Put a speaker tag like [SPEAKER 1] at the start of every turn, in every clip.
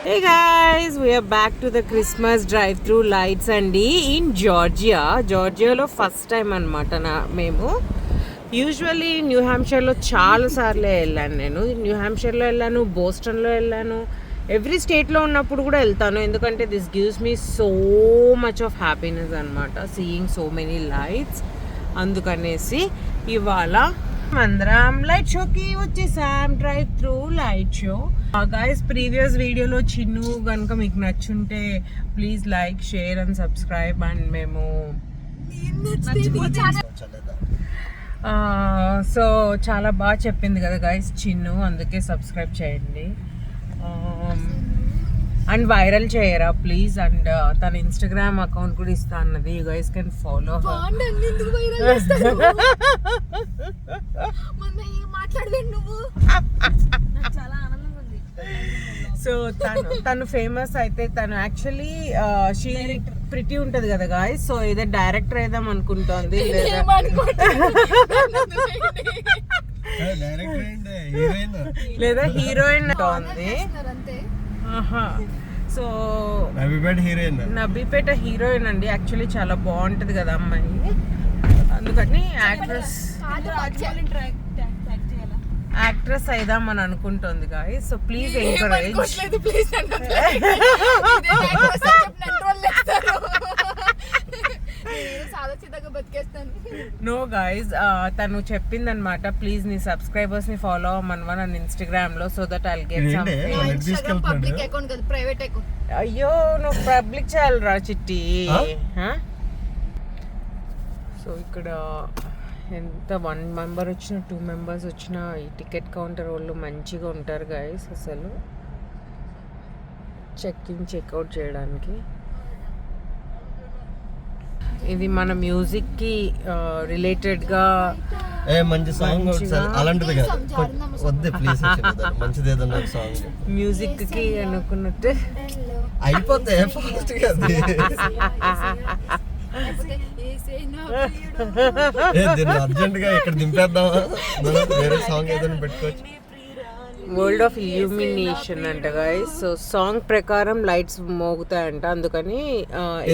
[SPEAKER 1] Hey guys, we are back to the Christmas drive-through lights అండి in Georgia. జార్జియాలో first time అనమాట మేము. Usually new హ్యాంప్షైర్లో చాలా సార్లు వెళ్ళాను నేను. న్యూ హ్యాంప్షైర్లో వెళ్ళాను, బోస్టన్లో వెళ్ళాను, ఎవ్రీ స్టేట్లో ఉన్నప్పుడు కూడా వెళ్తాను. ఎందుకంటే this gives me so much of happiness అనమాట, సీయింగ్ సో మెనీ లైట్స్. అందుకనేసి ఇవాళ అందరం లైట్ షోకి వచ్చేసాం, drive through light show. Guys, previous వీడియోలో చిన్ను కనుక మీకు నచ్చుంటే please like, share and subscribe. And మేము సో చాలా బాగా చెప్పింది కదా గైస్ చిన్ను, అందుకే సబ్స్క్రైబ్ చేయండి అండ్ వైరల్ చేయరా ప్లీజ్. అండ్ తన ఇన్స్టాగ్రామ్ అకౌంట్ కూడా ఇస్తా అన్నది, you guys can follow. So తను ఫేమస్ అయితే, తను యాక్చువల్లీ షీ ప్రిటీ ఉంటది కదా గాయస్. సో ఏదో డైరెక్టర్ అయిదాం అనుకుంటోంది, లేదా హీరోయిన్ ఉంది. సో నబీపేట హీరోయిన్ అండి. యాక్చువల్లీ చాలా బాగుంటది కదా అమ్మాయి, అందుకని యాక్ట్రెస్ అయిదాం అని అనుకుంటుంది guys. So please encourage. No guys, తను చెప్పిందనమాట ప్లీజ్ నీ సబ్స్క్రైబర్స్ ని ఫాలో అవ్వమనవా నన్ను ఇన్స్టాగ్రామ్ లో, so that I'll get something. అయ్యో నువ్వు పబ్లిక్ చేయాలరా చిట్టి. సో ఇక్కడ ఎంత 1 మెంబర్ వచ్చినా 2 మెంబర్స్ వచ్చినా ఈ టికెట్ కౌంటర్ వాళ్ళు మంచిగా ఉంటారు గైస్. అసలు చెక్ఇన్ చెక్అవుట్ చేయడానికి. ఇది మన మ్యూజిక్ కి రిలేటెడ్ గా
[SPEAKER 2] మంచి సాంగ్ అలాంటిది కదా, వద్దే ప్లీజ్, మంచిది ఏదన్నా సాంగ్
[SPEAKER 1] మ్యూజిక్ కి అనుకున్నట్టు
[SPEAKER 2] అయిపోతే ఫాస్ట్ గా అర్జెంట్ గా ఇక్కడ దింపేద్దామా, వేరే సాంగ్ ఏదైనా పెట్టుకోవచ్చు.
[SPEAKER 1] వరల్డ్ ఆఫ్ ఇల్యూమినేషన్ అంట గైస్. సో సాంగ్ ప్రకారం లైట్స్ మోగుతాయంట, అందుకని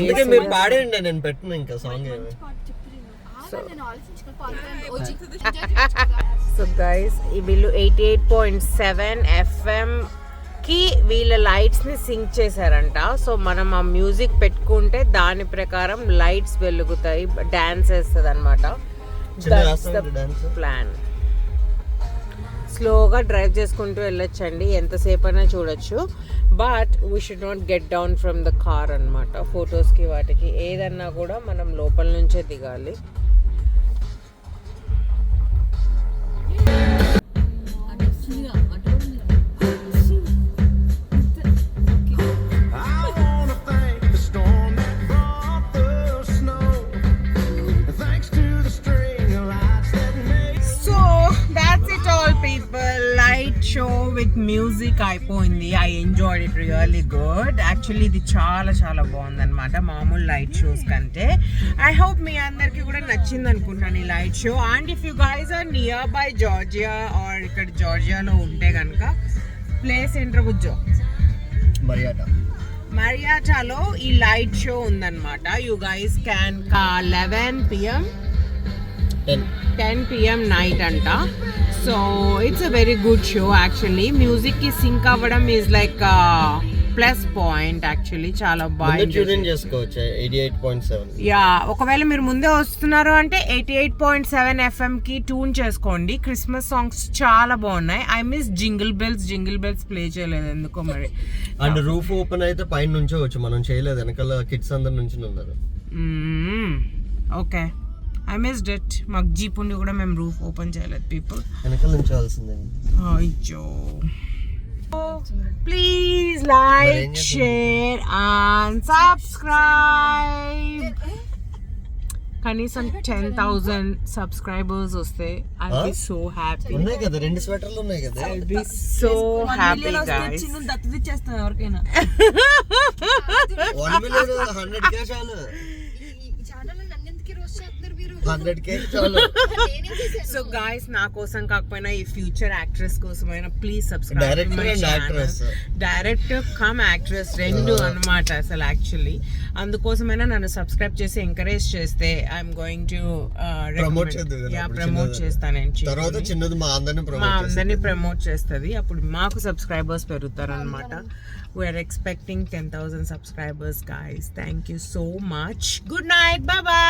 [SPEAKER 2] ఎందుకే మీరు పాడేయండి, నేను పెట్టను ఇంకా సాంగ్.
[SPEAKER 1] సో గైస్ వీళ్ళు 88.7 FM కి వీళ్ళ లైట్స్ ని సింక్ చేశారంట. సో మనం ఆ మ్యూజిక్ పెట్టుకుంటే దాని ప్రకారం లైట్స్ వెలుగుతాయి, డాన్స్ వేస్తుంది అనమాట. ప్లాన్. స్లోగా డ్రైవ్ చేసుకుంటూ వెళ్ళొచ్చండి, ఎంతసేపు అయినా చూడొచ్చు. But we should not get down from the car అనమాట. ఫొటోస్కి వాటికి ఏదన్నా కూడా మనం లోపల నుంచే దిగాలి. షో విత్ మ్యూజిక్ అయిపోయింది. I enjoyed it really good. Actually ఇది చాలా చాలా బాగుంది అనమాట మామూలు లైట్ షోస్ కంటే. ఐ హోప్ మీ అందరికి కూడా నచ్చింది అనుకుంటాను ఈ light show. And if you guys are near by Georgia or ఇక్కడ జార్జియాలో ఉంటే కనుక ప్లేస్ ఏంటో బుజ్జో, మరియాటాలో ఈ లైట్ షో ఉందన్నమాట. You guys can 11 PM 10 PM night అంట. So it's a very good show actually. Music కి సింక్ అవ్వడం is like plus point actually. చాలా బాగా
[SPEAKER 2] చేసుకోవచ్చు. 88.7
[SPEAKER 1] యా, ఒకవేళ మీరు ముందే వస్తున్నారు అంటే 88.7 FM కి ట్యూన్ చేసుకోండి. క్రిస్మస్ సాంగ్స్ చాలా బాగున్నాయి. I miss Jingle Bells play చేయలేదు ఎందుకో మరి.
[SPEAKER 2] అండ్ రూఫ్ ఓపెన్ అయితే పైన నుంచే వచ్చు, మనం చేయలేదు, వెనకాల కిడ్స్ అందరు నుంచి ఉన్నారు.
[SPEAKER 1] Okay, I missed it. మాకు జీప్ ఉండి కూడా మేము రూఫ్ ఓపెన్ చేయలేదు. పీపుల్
[SPEAKER 2] వెనకాల నుంచోవాల్సిందే.
[SPEAKER 1] అయ్యో, please like, share and subscribe. కనీసం 10,000 సబ్స్క్రైబర్స్ వస్తే ఐ బి సో హ్యాపీ.
[SPEAKER 2] ఉన్నాయి కదా 2 స్వెటర్లు ఉన్నాయి కదా.
[SPEAKER 1] I be so happy guys.
[SPEAKER 3] దత్తత చేస్తాం ఎవరికైనా.
[SPEAKER 2] 1 million 100K చాలు.
[SPEAKER 3] ఈ ఛానల్ నన్ను ఎందుకు రోజు చేస్తున్నారు మీరు?
[SPEAKER 2] 100K చాలు.
[SPEAKER 1] సో గాయస్ నా కోసం కాకపోయినా ఈ ఫ్యూచర్ యాక్ట్రెస్ కోసమైనా please subscribe
[SPEAKER 2] Director and actress.
[SPEAKER 1] Director come actress రెండు అన్నమాట అసలు యాక్చువల్లీ. అందుకోసమైనా నన్ను సబ్స్క్రైబ్ చేసి ఎంకరేజ్ చేస్తే ఐఎమ్ గోయింగ్ టు
[SPEAKER 2] Promote చేద్దువు కదా అప్పుడు
[SPEAKER 1] ప్రమోట్
[SPEAKER 2] చిన్నది.
[SPEAKER 1] చేస్తాను నేను
[SPEAKER 2] తర్వాత చిన్నది మా అందరిని
[SPEAKER 1] మా
[SPEAKER 2] ప్రమోట్ చేస్తుంది.
[SPEAKER 1] అందరినీ ప్రమోట్ చేస్తుంది. అప్పుడు మాకు సబ్స్క్రైబర్స్ పెరుగుతారు అనమాట. We are expecting 10,000 subscribers guys. Thank you so much. Good night. Bye bye.